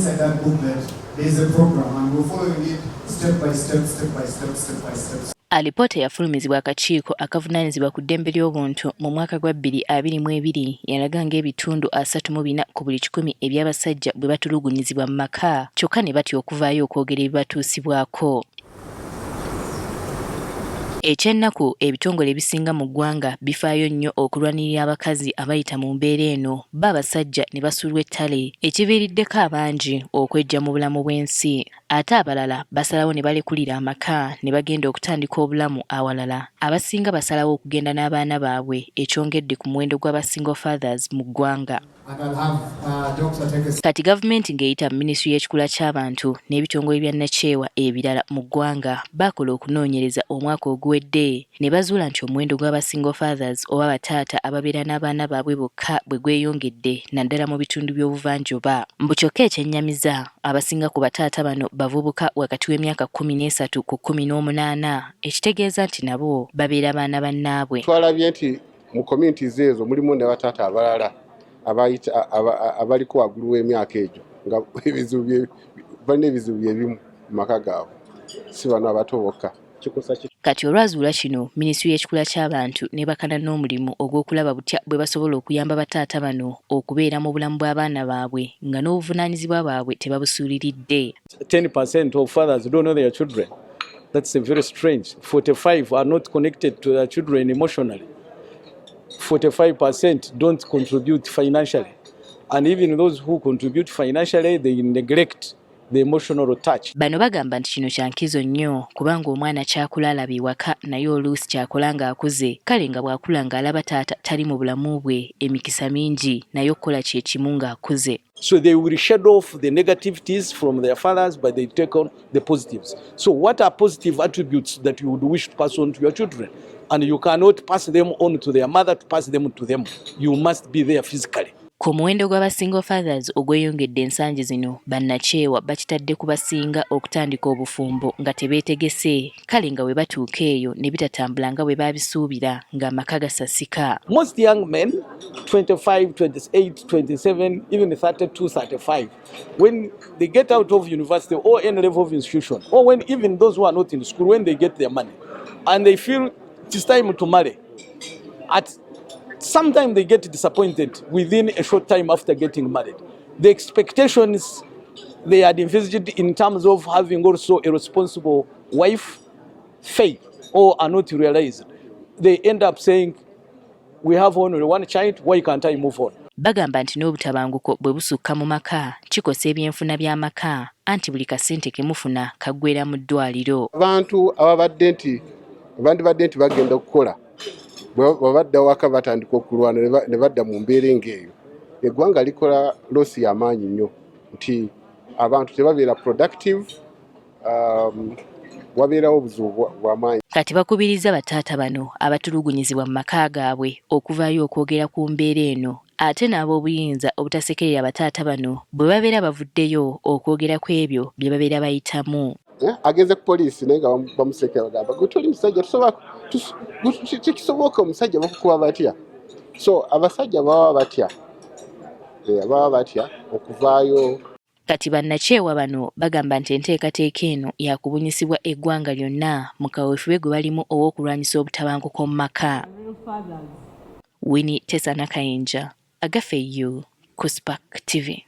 inside that booklet, there is a program, and we're following it step by step, step by step, step by step. Alipoota yafulumizibwa akakiiko akavunaanyizibwa ku ddembe ly'obuntu mu mwaka gwa 2022 yalaga ng'ebitundu 34 ku buli 100 eby'abasajja bwe batulugunyizibwa mu maka kyokka ne batya okuvaayo okwogera ebibatuusibwako. Ekyennaku ebitongole ebisinga mu ggwanga bifaayo nnyo okulwanirira abakazi abayita mu mbeera eno abasajja ne basulwa ettale ekiviiriddeko abangi okwejja mu bulamu bw'ensi ate abalala basalawo ne balekulira amaka ne bagenda okutandika obulamu awalala. Abasinga basalawo okugenda n'abaana baabwe ekyongedde ku muwendo gw'abasingle fathers mu ggwanga. Kati Gavument ng'eyita minisitule y'ekikula ky'abantu n'ebitongole by'obwannakyewa ebirala mu ggwanga bakola okunoonyereza omwaka oguwedde ne bazuula nti omuwendo gw'abasingle fathers oba bataata ababeera n'abaana baabwe bokka bwe gweyongedde naddala mu bitundu by'obuvanjuba. Mbu kyokka ekyennyamiza abasinga ku bataata bano bavubuka wakati w'emyaka 13 ku 18 ekitegeeza nti nabo babeera baana bannaabwe. Twalabye nti mu communities ezo mulimu ne bataata abalala abaliko waggulu w'emyaka egyo nga balina ebizibu ebimu mu maka gaabwe si bano abato bokka. Kati olwazuula kino minisitule y'ekikula ky'abantu nebakana n'omulimu ogw'okulaba butya bwe basobola okuyamba bataata bano okubeera mu bulamu bw'abaana baabwe nga n'obuvunaanyizibwa bwabwe tebabusuuliridde. 10% of fathers don't know their children. That's very strange. 45 are not connected to their children emotionally. 45% don't contribute financially. And even those who contribute financially, they neglect the emotional touch. Bano bagamba nti kino kya nkizo nnyo kubanga omwana kyakula alaba ewaka naye oluusi kyakola ng'akuze kale nga bw'akula ng'alaba taata tali mu bulamu bwe emikisa mingi naye okukola kye kimu ng'akuze. So they will shed off the negativities from their fathers, but they take on the positives. So what are positive attributes that you would wish to pass on to your children? And you cannot pass them on to their mother to pass them to them. You must be there physically. Ku muwendo gw'abasingle fathers ogweyongedde ensangi zino bannakyewa bakitadde ku basinga okutandika obufumbo nga tebeetegese kale nga we batuuka eyo ne bitatambula nga bwe baabisuubira ng'amaka gasasika. Most young men, 25, 28, 27, even 32, 35, when they get out of university or any level of institution, or when even those who are not in school, when they get their money and they feel it is time to marry, sometimes they get disappointed within a short time after getting married. The expectations they had envisaged in terms of having also a responsible wife fail or are not realized. They end up saying, we have only one child, why can't I move on? Bagamba nti n'obutabanguko bwe busukka mu maka kikosa ebyenfuna by'amaka anti buli kasente ke mufuna kaggweera mu ddwaliro. Abantu ababadde nti bagenda okukola babadde waka batandika okulwana ne badda mu mbeera ng'eyo eggwanga likola losi y'amaanyi nnyo nti abantu tebabeera productive, wabeerawo obuzibu bw'amaanyi. Kati bakubiriza bataata bano abatulugunyizibwa mu maka gaabwe okuvaayo okwogera ku mbeera eno ate n'ab'obuyinza obutasekerera bataata bano bwe babeera bavuddeyo okwogera ku ebyo bye babeera bayitamu. Ageze ku poliisi naye nga bamusekera bagamba gwe toli musajja tekisoboka omusajja bakukuba batya. So abasajja baba batya okuvaayo. Kati bannakyewa bano bagamba nti enteekateeka eno yakubunyisibwa eggwanga lyonna mu kaweefube gwe balimu ow'okulwanyisa obutabanguko mu maka. Winnie Tessa Nakayinja, Agafeyo, ku Spark TV.